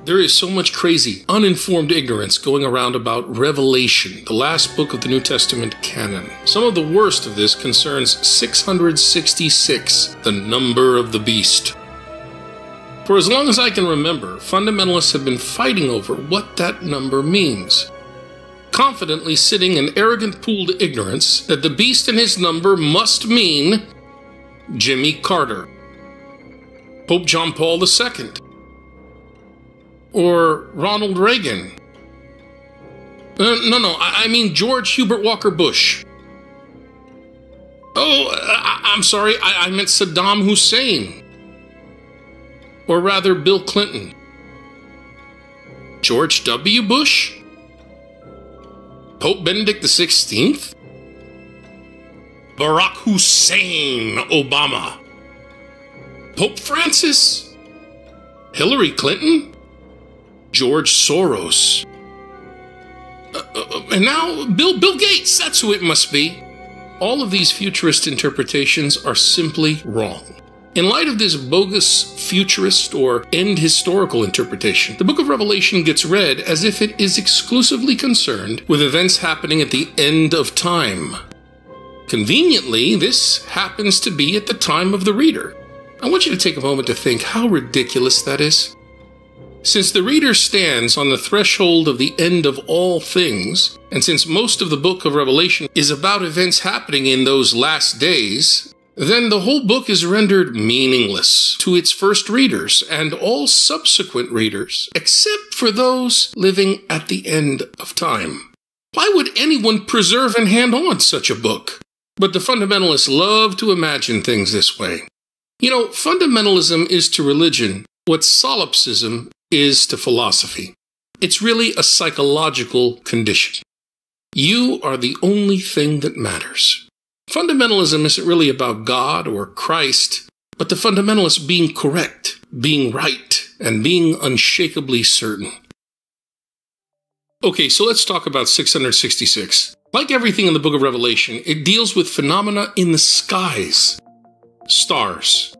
There is so much crazy, uninformed ignorance going around about Revelation, the last book of the New Testament canon. Some of the worst of this concerns 666, the number of the beast. For as long as I can remember, fundamentalists have been fighting over what that number means, confidently sitting in arrogant pooled ignorance that the beast and his number must mean Jimmy Carter, Pope John Paul II, or Ronald Reagan. I mean George Hubert Walker Bush. I'm sorry, I meant Saddam Hussein. Or rather, Bill Clinton. George W. Bush? Pope Benedict XVI? Barack Hussein Obama? Pope Francis? Hillary Clinton? George Soros? And now Bill Gates, that's who it must be. All of these futurist interpretations are simply wrong. In light of this bogus futurist or end historical interpretation, the book of Revelation gets read as if it is exclusively concerned with events happening at the end of time. Conveniently, this happens to be at the time of the reader. I want you to take a moment to think how ridiculous that is. Since the reader stands on the threshold of the end of all things, and since most of the book of Revelation is about events happening in those last days, then the whole book is rendered meaningless to its first readers and all subsequent readers, except for those living at the end of time. Why would anyone preserve and hand on such a book? But the fundamentalists love to imagine things this way. You know, fundamentalism is to religion what solipsism is to philosophy. It's really a psychological condition. You are the only thing that matters. Fundamentalism isn't really about God or Christ, but the fundamentalists being correct, being right, and being unshakably certain. Okay, so let's talk about 666. Like everything in the book of Revelation, it deals with phenomena in the skies. Stars,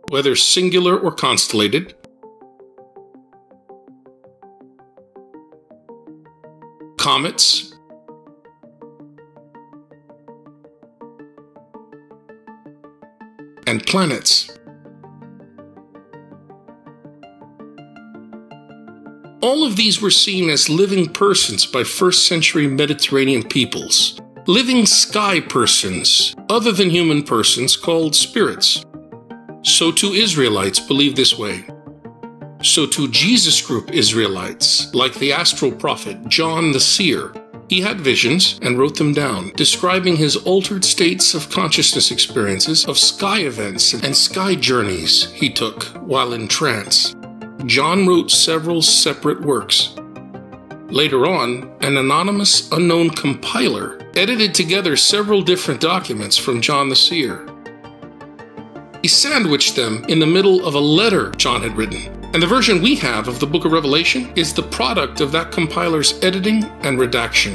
whether singular or constellated. Comets. And planets. All of these were seen as living persons by first-century Mediterranean peoples. Living sky persons, other than human persons, called spirits. So too Israelites believe this way. So too Jesus group Israelites, like the astral prophet John the Seer. He had visions and wrote them down, describing his altered states of consciousness experiences of sky events and sky journeys he took while in trance. John wrote several separate works. Later on, an anonymous, unknown compiler edited together several different documents from John the Seer. He sandwiched them in the middle of a letter John had written. And the version we have of the book of Revelation is the product of that compiler's editing and redaction.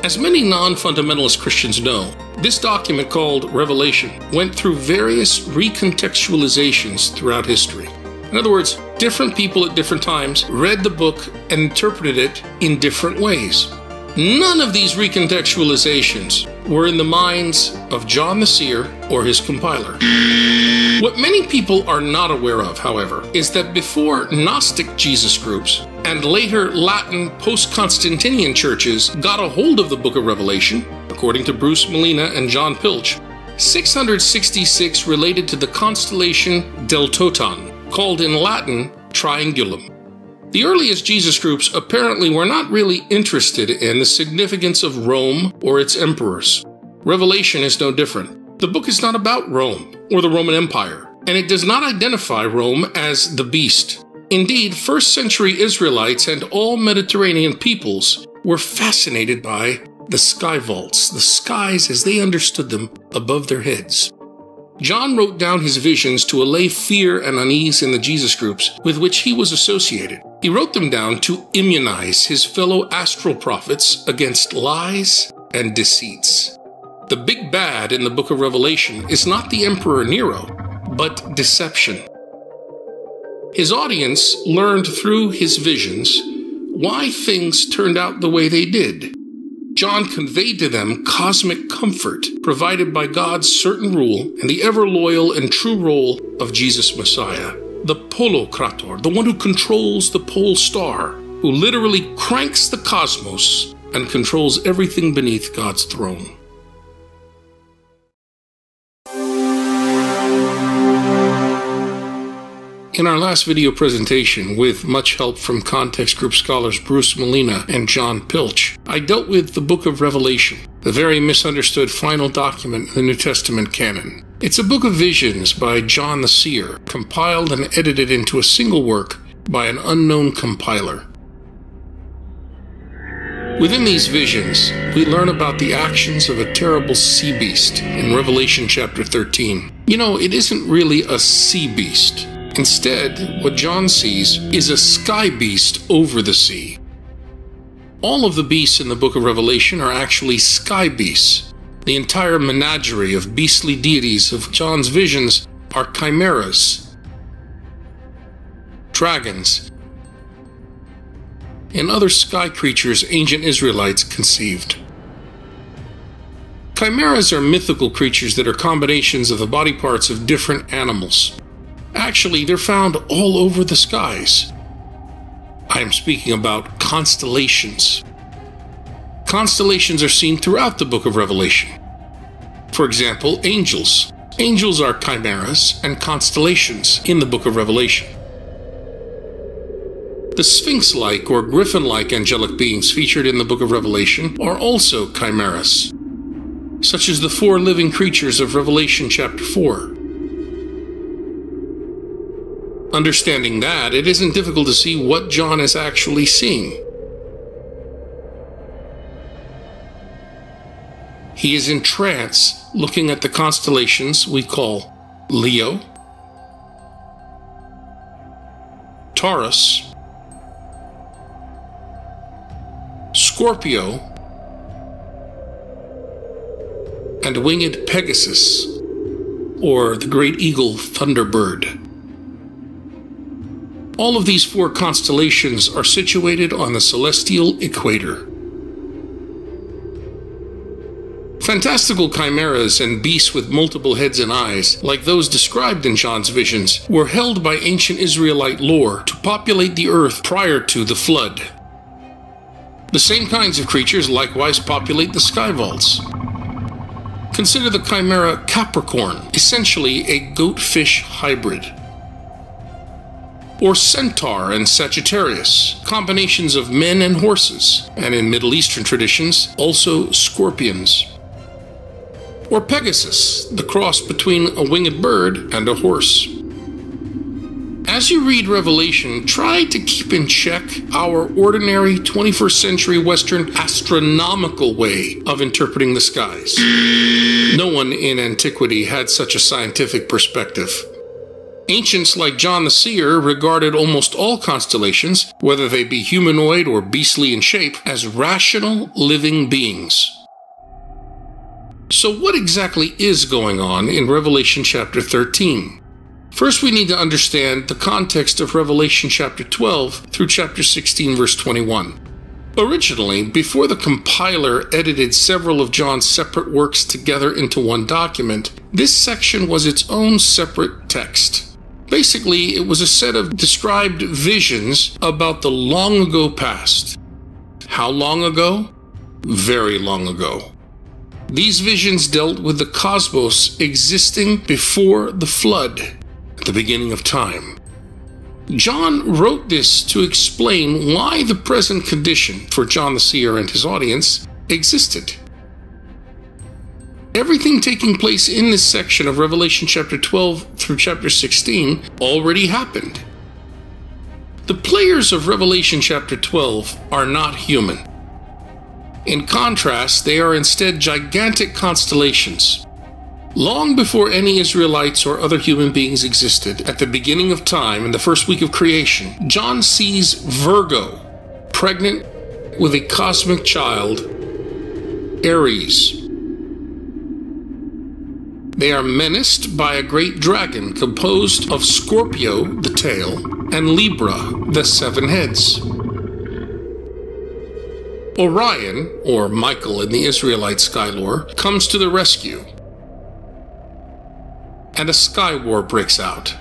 As many non-fundamentalist Christians know, this document called Revelation went through various recontextualizations throughout history. In other words, different people at different times read the book and interpreted it in different ways. None of these recontextualizations were in the minds of John the Seer or his compiler. What many people are not aware of, however, is that before Gnostic Jesus groups and later Latin post-Constantinian churches got a hold of the book of Revelation, according to Bruce Molina and John Pilch, 666 related to the constellation Deltoton, called in Latin Triangulum. The earliest Jesus groups apparently were not really interested in the significance of Rome or its emperors. Revelation is no different. The book is not about Rome or the Roman Empire, and it does not identify Rome as the beast. Indeed, first-century Israelites and all Mediterranean peoples were fascinated by the sky vaults, the skies as they understood them above their heads. John wrote down his visions to allay fear and unease in the Jesus groups with which he was associated. He wrote them down to immunize his fellow astral prophets against lies and deceits. The big bad in the book of Revelation is not the Emperor Nero, but deception. His audience learned through his visions why things turned out the way they did. John conveyed to them cosmic comfort provided by God's certain rule and the ever-loyal and true role of Jesus Messiah, the Polokrator, the one who controls the pole star, who literally cranks the cosmos and controls everything beneath God's throne. In our last video presentation, with much help from Context Group scholars Bruce Molina and John Pilch, I dealt with the Book of Revelation, the very misunderstood final document in the New Testament canon. It's a book of visions by John the Seer, compiled and edited into a single work by an unknown compiler. Within these visions, we learn about the actions of a terrible sea beast in Revelation chapter 13. You know, it isn't really a sea beast. Instead, what John sees is a sky beast over the sea. All of the beasts in the book of Revelation are actually sky beasts. The entire menagerie of beastly deities of John's visions are chimeras, dragons, and other sky creatures ancient Israelites conceived. Chimeras are mythical creatures that are combinations of the body parts of different animals. Actually, they're found all over the skies. I am speaking about constellations. Constellations are seen throughout the book of Revelation. For example, angels. Angels are chimeras and constellations in the book of Revelation. The Sphinx-like or griffin-like angelic beings featured in the book of Revelation are also chimeras, such as the four living creatures of Revelation chapter 4. Understanding that, it isn't difficult to see what John is actually seeing. He is in trance looking at the constellations we call Leo, Taurus, Scorpio, and winged Pegasus, or the great eagle Thunderbird. All of these four constellations are situated on the celestial equator. Fantastical chimeras and beasts with multiple heads and eyes, like those described in John's visions, were held by ancient Israelite lore to populate the earth prior to the flood. The same kinds of creatures likewise populate the sky vaults. Consider the chimera Capricorn, essentially a goat-fish hybrid. Or Centaur and Sagittarius, combinations of men and horses, and in Middle Eastern traditions, also scorpions. Or Pegasus, the cross between a winged bird and a horse. As you read Revelation, try to keep in check our ordinary 21st century Western astronomical way of interpreting the skies. No one in antiquity had such a scientific perspective. Ancients like John the Seer regarded almost all constellations, whether they be humanoid or beastly in shape, as rational living beings. So what exactly is going on in Revelation chapter 13? First, we need to understand the context of Revelation chapter 12 through chapter 16 verse 21. Originally, before the compiler edited several of John's separate works together into one document, this section was its own separate text. Basically, it was a set of described visions about the long ago past. How long ago? Very long ago. These visions dealt with the cosmos existing before the flood, at the beginning of time. John wrote this to explain why the present condition for John the Seer and his audience existed. Everything taking place in this section of Revelation chapter 12 through chapter 16 already happened. The players of Revelation chapter 12 are not human. In contrast, they are instead gigantic constellations. Long before any Israelites or other human beings existed, at the beginning of time in the first week of creation, John sees Virgo, pregnant with a cosmic child, Aries. They are menaced by a great dragon composed of Scorpio, the tail, and Libra, the 7 heads. Orion, or Michael in the Israelite sky lore, comes to the rescue, and a sky war breaks out.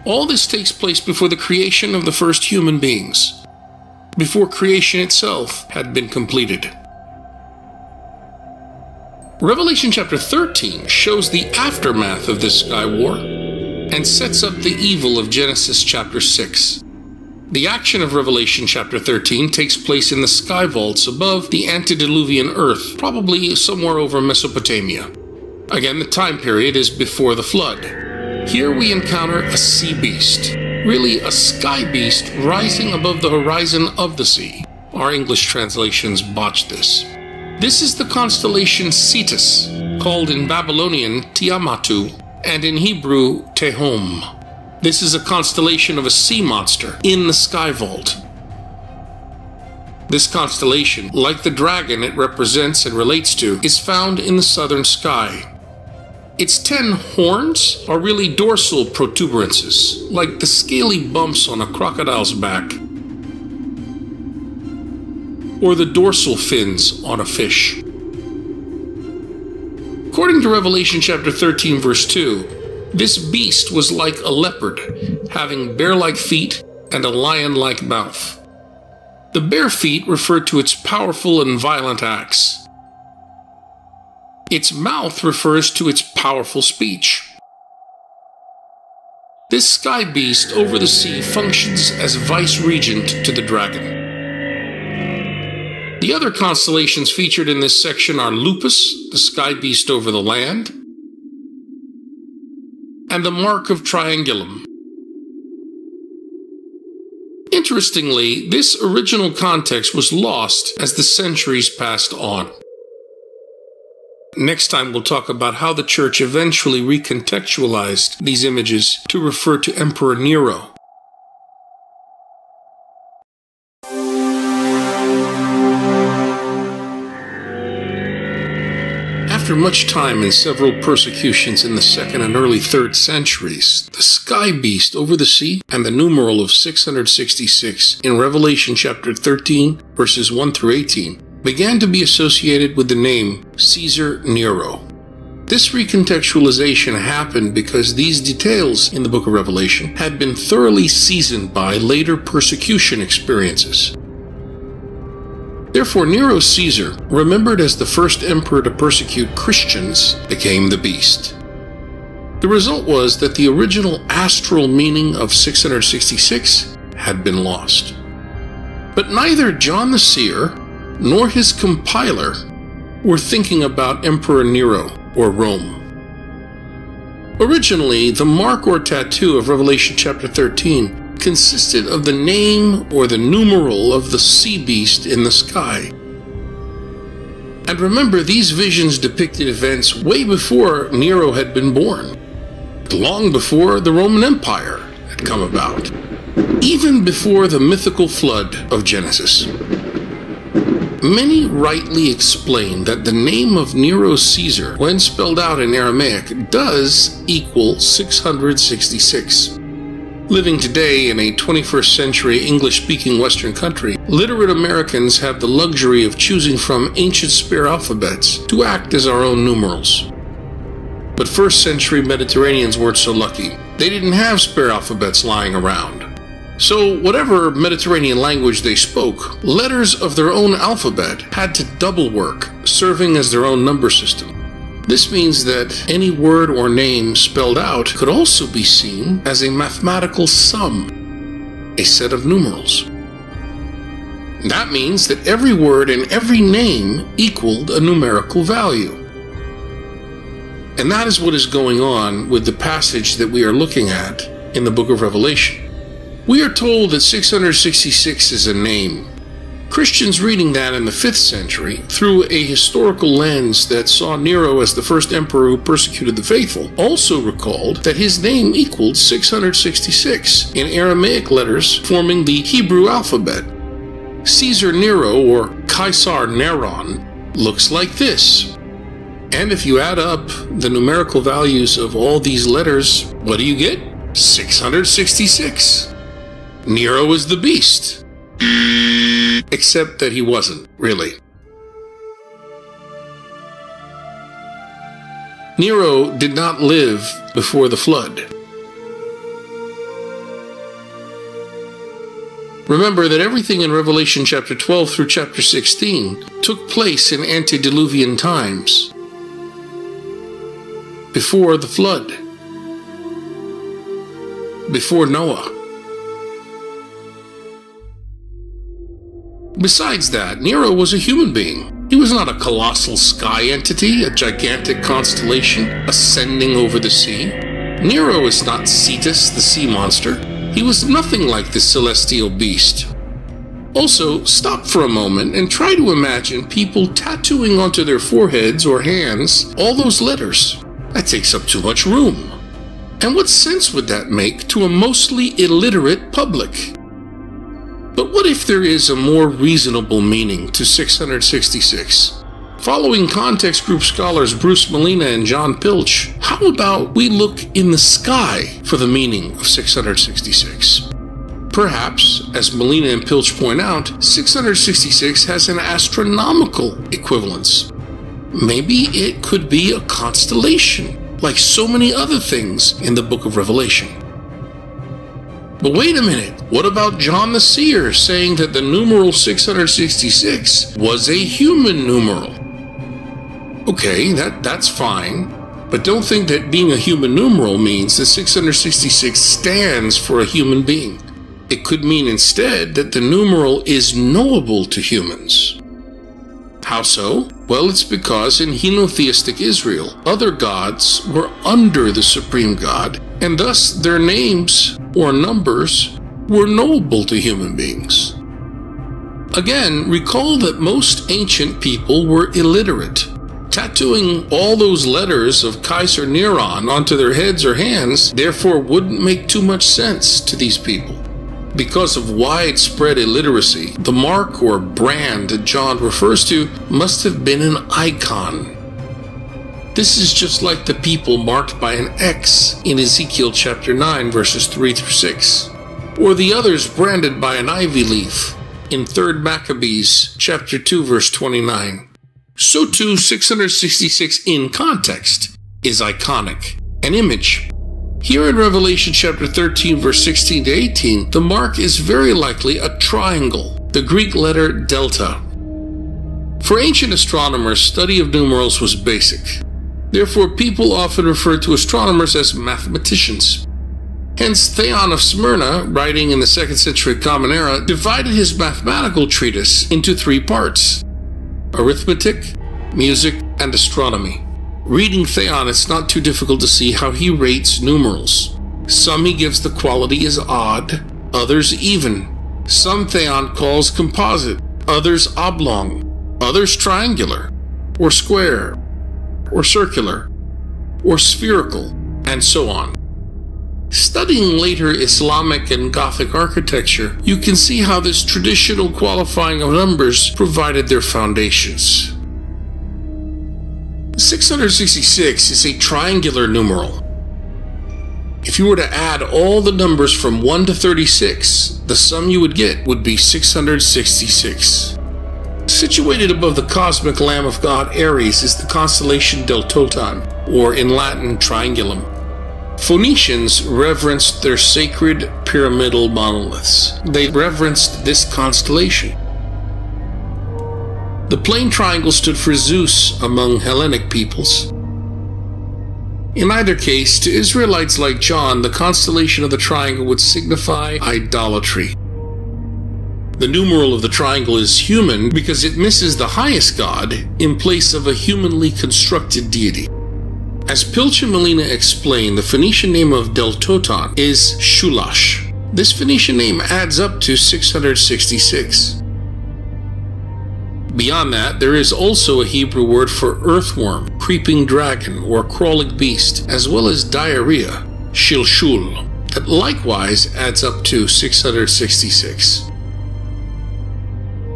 All this takes place before the creation of the first human beings, before creation itself had been completed. Revelation chapter 13 shows the aftermath of this sky war and sets up the evil of Genesis chapter 6. The action of Revelation chapter 13 takes place in the sky vaults above the antediluvian earth, probably somewhere over Mesopotamia. Again, the time period is before the flood. Here we encounter a sea beast, really a sky beast rising above the horizon of the sea. Our English translations botch this. This is the constellation Cetus, called in Babylonian Tiamatu, and in Hebrew Tehom. This is a constellation of a sea monster in the sky vault. This constellation, like the dragon it represents and relates to, is found in the southern sky. Its 10 horns are really dorsal protuberances, like the scaly bumps on a crocodile's back, or the dorsal fins on a fish. According to Revelation chapter 13 verse 2, this beast was like a leopard, having bear-like feet and a lion-like mouth. The bare feet refer to its powerful and violent acts. Its mouth refers to its powerful speech. This sky beast over the sea functions as vice-regent to the dragon. The other constellations featured in this section are Lupus, the sky beast over the land, and the Mark of Triangulum. Interestingly, this original context was lost as the centuries passed on. Next time we'll talk about how the church eventually recontextualized these images to refer to Emperor Nero. After much time and several persecutions in the 2nd and early 3rd centuries, the sky beast over the sea and the numeral of 666 in Revelation chapter 13, verses 1 through 18, began to be associated with the name Caesar Nero. This recontextualization happened because these details in the book of Revelation had been thoroughly seasoned by later persecution experiences. Therefore, Nero Caesar, remembered as the first emperor to persecute Christians, became the beast. The result was that the original astral meaning of 666 had been lost. But neither John the Seer nor his compiler were thinking about Emperor Nero or Rome. Originally, the mark or tattoo of Revelation chapter 13 consisted of the name or the numeral of the sea beast in the sky. And remember, these visions depicted events way before Nero had been born, long before the Roman Empire had come about, even before the mythical flood of Genesis. Many rightly explain that the name of Nero Caesar, when spelled out in Aramaic, does equal 666. Living today in a 21st century English-speaking Western country, literate Americans have the luxury of choosing from ancient spare alphabets to act as our own numerals. But first century Mediterraneans weren't so lucky. They didn't have spare alphabets lying around. So whatever Mediterranean language they spoke, letters of their own alphabet had to double work, serving as their own number system. This means that any word or name spelled out could also be seen as a mathematical sum, a set of numerals. That means that every word and every name equaled a numerical value. And that is what is going on with the passage that we are looking at in the book of Revelation. We are told that 666 is a name. Christians reading that in the 5th century through a historical lens that saw Nero as the first emperor who persecuted the faithful also recalled that his name equaled 666 in Aramaic letters forming the Hebrew alphabet. Caesar Nero, or Caesar Neron, looks like this. And if you add up the numerical values of all these letters, what do you get? 666. Nero is the beast. Except that he wasn't, really. Nero did not live before the flood. Remember that everything in Revelation chapter 12 through chapter 16 took place in antediluvian times, before the flood, before Noah. Besides that, Nero was a human being. He was not a colossal sky entity, a gigantic constellation ascending over the sea. Nero is not Cetus, the sea monster. He was nothing like the celestial beast. Also, stop for a moment and try to imagine people tattooing onto their foreheads or hands all those letters. That takes up too much room. And what sense would that make to a mostly illiterate public? But what if there is a more reasonable meaning to 666? Following context group scholars Bruce Molina and John Pilch, how about we look in the sky for the meaning of 666? Perhaps, as Molina and Pilch point out, 666 has an astronomical equivalence. Maybe it could be a constellation, like so many other things in the book of Revelation. But wait a minute, what about John the Seer saying that the numeral 666 was a human numeral? Okay, that's fine, but don't think that being a human numeral means that 666 stands for a human being. It could mean instead that the numeral is knowable to humans. How so? Well, it's because in henotheistic Israel, other gods were under the supreme god, and thus their names or numbers were knowable to human beings. Again, recall that most ancient people were illiterate. Tattooing all those letters of Kaiser Neron onto their heads or hands therefore wouldn't make too much sense to these people. Because of widespread illiteracy, the mark or brand that John refers to must have been an icon. This is just like the people marked by an X in Ezekiel chapter 9 verses 3 through 6, or the others branded by an ivy leaf in 3 Maccabees chapter 2 verse 29. So too 666 in context is iconic, an image. Here in Revelation chapter 13 verse 16 to 18, the mark is very likely a triangle, the Greek letter delta. For ancient astronomers, study of numerals was basic. Therefore, people often referred to astronomers as mathematicians. Hence, Theon of Smyrna, writing in the 2nd century Common Era, divided his mathematical treatise into 3 parts: arithmetic, music, and astronomy. Reading Theon, it's not too difficult to see how he rates numerals. Some he gives the quality as odd, others even. Some Theon calls composite, others oblong, others triangular, or square, or circular, or spherical, and so on. Studying later Islamic and Gothic architecture, you can see how this traditional qualifying of numbers provided their foundations. 666 is a triangular numeral. If you were to add all the numbers from 1 to 36, the sum you would get would be 666. Situated above the cosmic Lamb of God Aries is the constellation Deltoton, or in Latin Triangulum. Phoenicians reverenced their sacred pyramidal monoliths. They reverenced this constellation. The plain triangle stood for Zeus among Hellenic peoples. In either case, to Israelites like John, the constellation of the triangle would signify idolatry. The numeral of the triangle is human because it misses the highest god in place of a humanly constructed deity. As Pilch and Molina explain, the Phoenician name of Deltoton is Shulash. This Phoenician name adds up to 666. Beyond that, there is also a Hebrew word for earthworm, creeping dragon, or crawling beast, as well as diarrhea, shilshul, that likewise adds up to 666.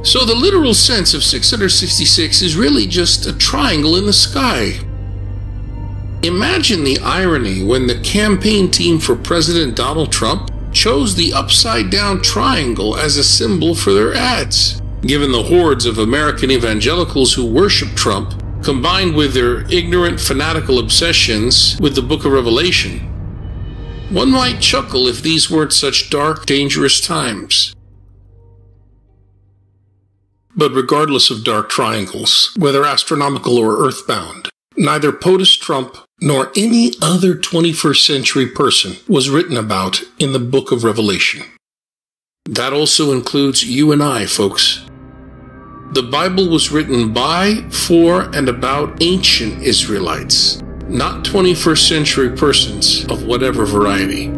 So the literal sense of 666 is really just a triangle in the sky. Imagine the irony when the campaign team for President Donald Trump chose the upside-down triangle as a symbol for their ads, given the hordes of American evangelicals who worship Trump, combined with their ignorant, fanatical obsessions with the Book of Revelation. One might chuckle if these weren't such dark, dangerous times. But regardless of dark triangles, whether astronomical or earthbound, neither POTUS Trump nor any other 21st century person was written about in the Book of Revelation. That also includes you and I, folks. The Bible was written by, for, and about ancient Israelites, not 21st century persons of whatever variety.